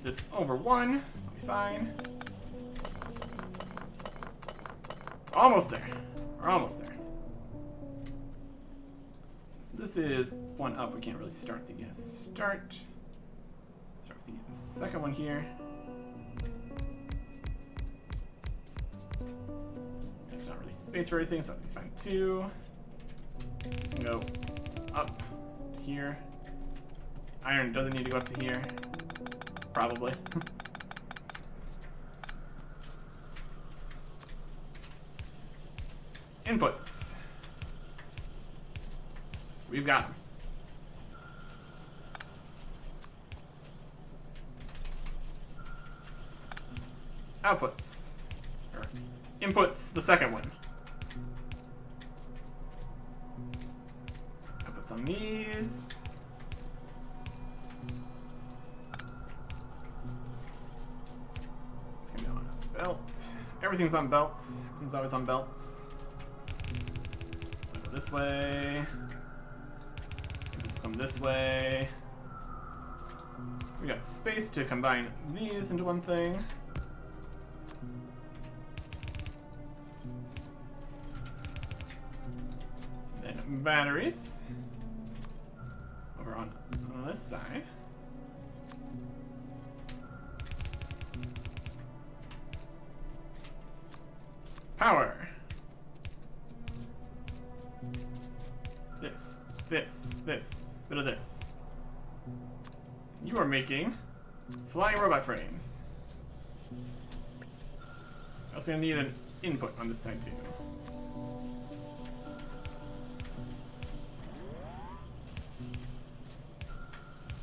This over one, I'll be fine. Almost there. We're almost there. Since this is one up, we can't really start the start with the second one here. There's not really space for everything, so that's gonna be fine too. This can go up to here. Iron doesn't need to go up to here. Probably. Inputs. We've got them. Outputs. Or inputs, the second one. belt on these. It's gonna be on a belt. Everything's on belts. Everything's always on belts. Go this way. This will come this way. We got space to combine these into one thing. Then batteries. Over on this side. Power. This. Bit of this. You are making flying robot frames. I'm also gonna need an input on this side too.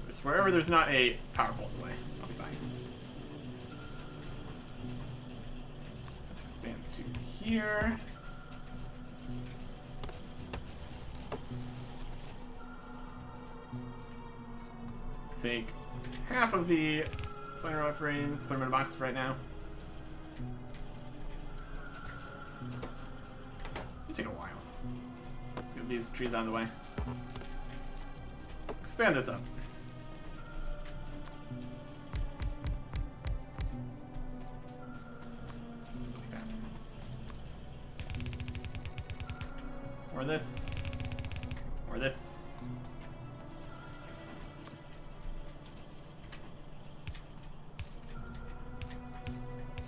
Just wherever there's not a power pole in the way, I'll be fine. This expands to here. Take half of the flying robot frames, put them in a box for right now. It'll take a while. Let's get these trees out of the way. Expand this up. Like that. Or this. Or this.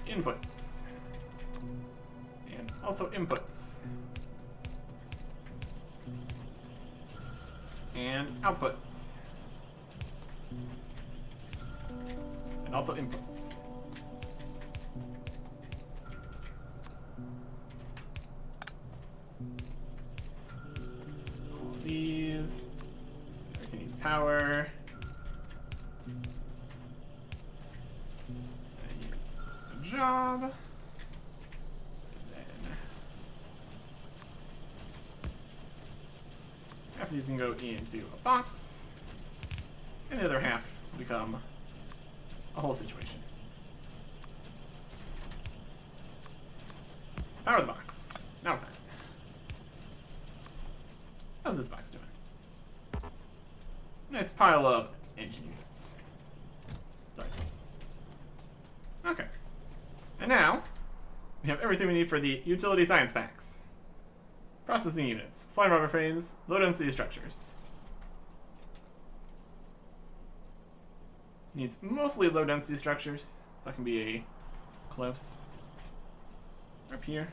Inputs. And also inputs. And outputs. And also inputs. All these. Everything needs power. Job. And then half of these can go into a box, and the other half will become a whole situation. Power the box. Now with that. How's this box doing? Nice pile of engine units. Delightful. Okay. And now, we have everything we need for the utility science packs. Processing units, flying rubber frames, low density structures. Needs mostly low density structures, so that can be a close. Up here.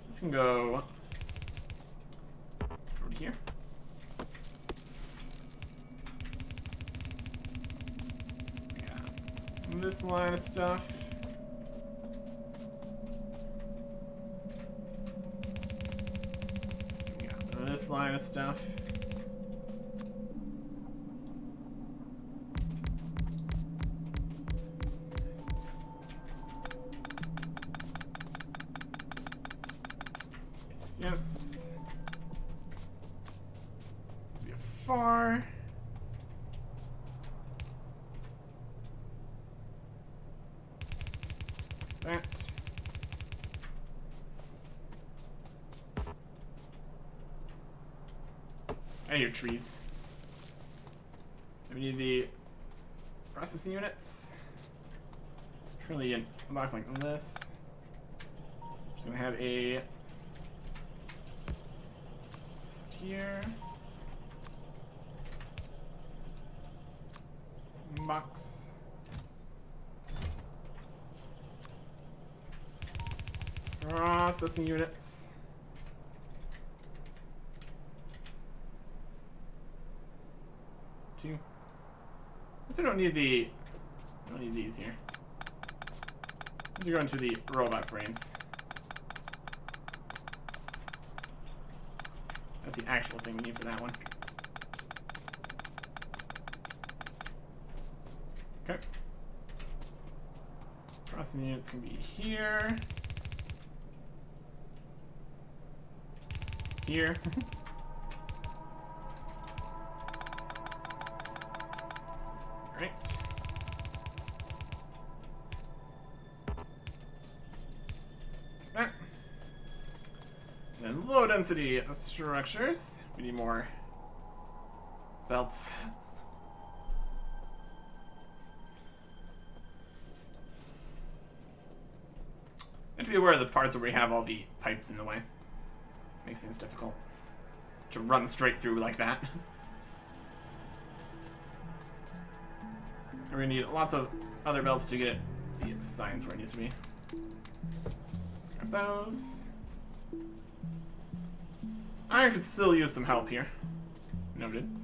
This can go over to here. We got this line of stuff. This line of stuff. Yes. This will be a far. That. And your trees. We need the processing units. Currently in a box like this. Just gonna have a here. Box. Processing units. Two. Guess we don't need these here. These are going to the robot frames. That's the actual thing we need for that one. Okay. Processing units can be here. Here. low density structures. We need more belts. You have to be aware of the parts where we have all the pipes in the way. Makes things difficult to run straight through like that. We're gonna need lots of other belts to get the science where it needs to be. Let's grab those. Iron could still use some help here. Noted.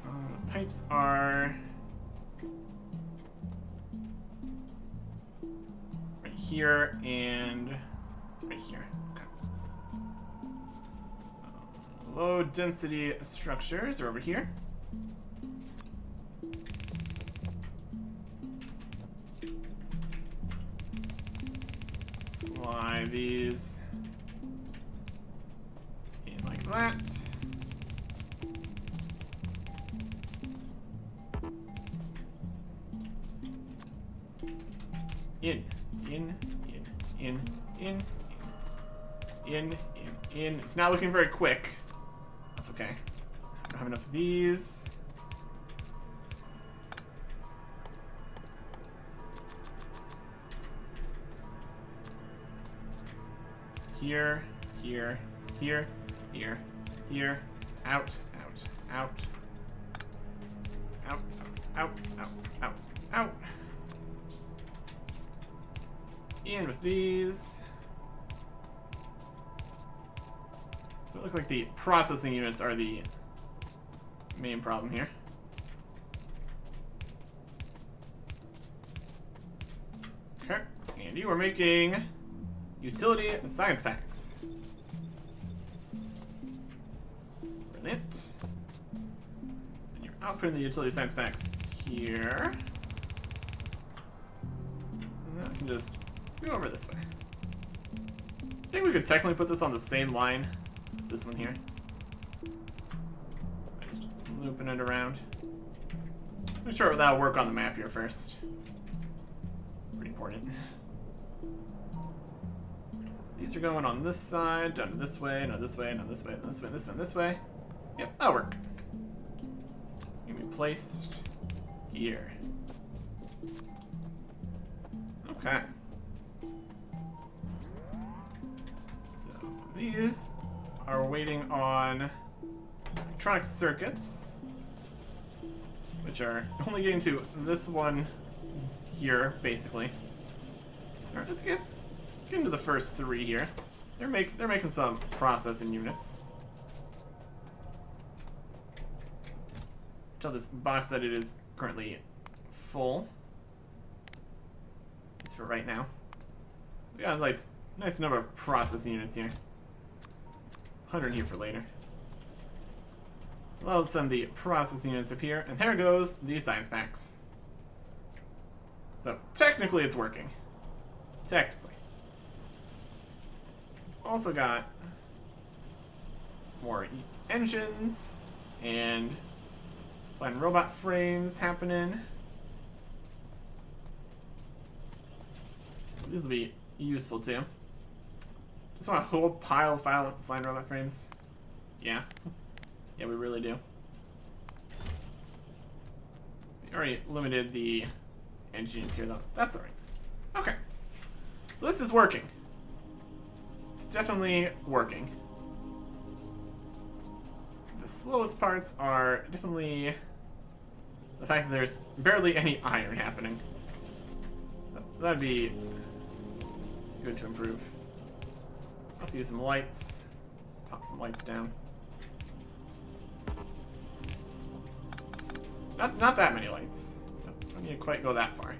The pipes are right here and right here. Okay. Low density structures are over here. Slide these in like that. In. It's not looking very quick. That's okay. I don't have enough of these. Here. Out. In with these. So it looks like the processing units are the main problem here. Okay, and you are making utility science packs. Brilliant. And you're outputting the utility science packs here. And then I can just go over this way. I think we could technically put this on the same line as this one here. Just looping it around. I'm sure that'll work on the map here first. Pretty important. These are going on this side, down to this way, no this way, no this way, this way, this way, this way. Yep, that'll work. Gonna be placed here. Okay. So these are waiting on electronic circuits, which are only getting to this one here, basically. All right, let's get into the first three here. They're making some processing units. Tell this box that it is currently full. At least for right now. We got a nice number of processing units here. 100 here for later. Well, let's send the processing units up here, and there goes the science packs. So technically it's working. Technically. Also got more engines and flying robot frames happening. These will be useful too. Just want a whole pile of flying robot frames. Yeah. Yeah, we really do. We already limited the engines here though. That's alright. Okay. So this is working. It's definitely working. The slowest parts are definitely the fact that there's barely any iron happening. That'd be good to improve. Let's use some lights. Just pop some lights down. Not that many lights. Don't need to quite go that far.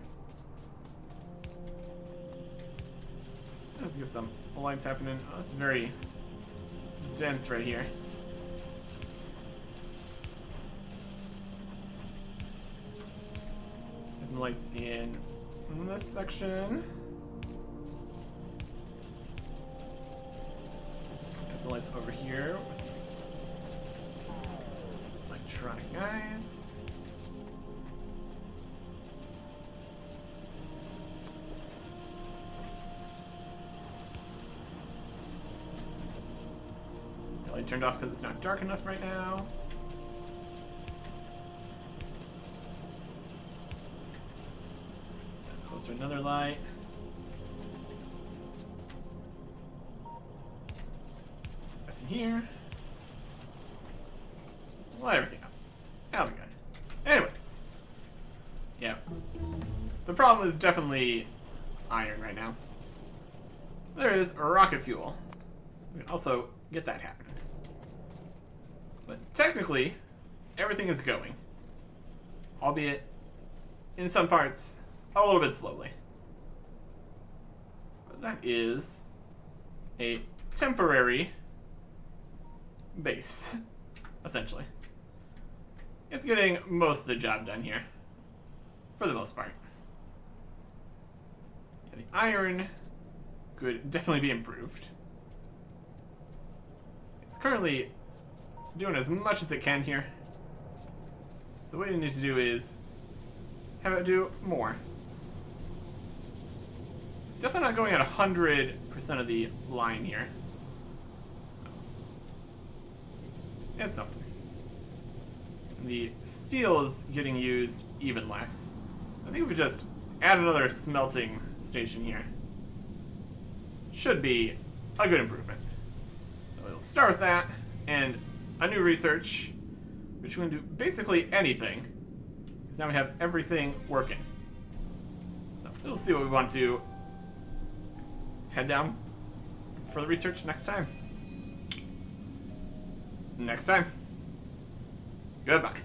Let's get some lights happening. Oh, this is very dense right here. There's some lights in this section. There's the lights over here with electronic guys. Light turned off because it's not dark enough right now. That's close to another light. That's in here. Let's light everything up. That'll be good. Anyways. Yeah. The problem is definitely iron right now. There is rocket fuel. We can also get that happening. But technically, everything is going. Albeit, in some parts, a little bit slowly. But that is a temporary base, essentially. It's getting most of the job done here. For the most part. Yeah, the iron could definitely be improved. It's currently doing as much as it can here. So what you need to do is have it do more. It's definitely not going at 100% of the line here. It's something. And the steel is getting used even less. I think if we just add another smelting station here, should be a good improvement. So we'll start with that, and a new research, which we can do basically anything, because now we have everything working. So we'll see what we want to head down for the research next time. Next time. Goodbye.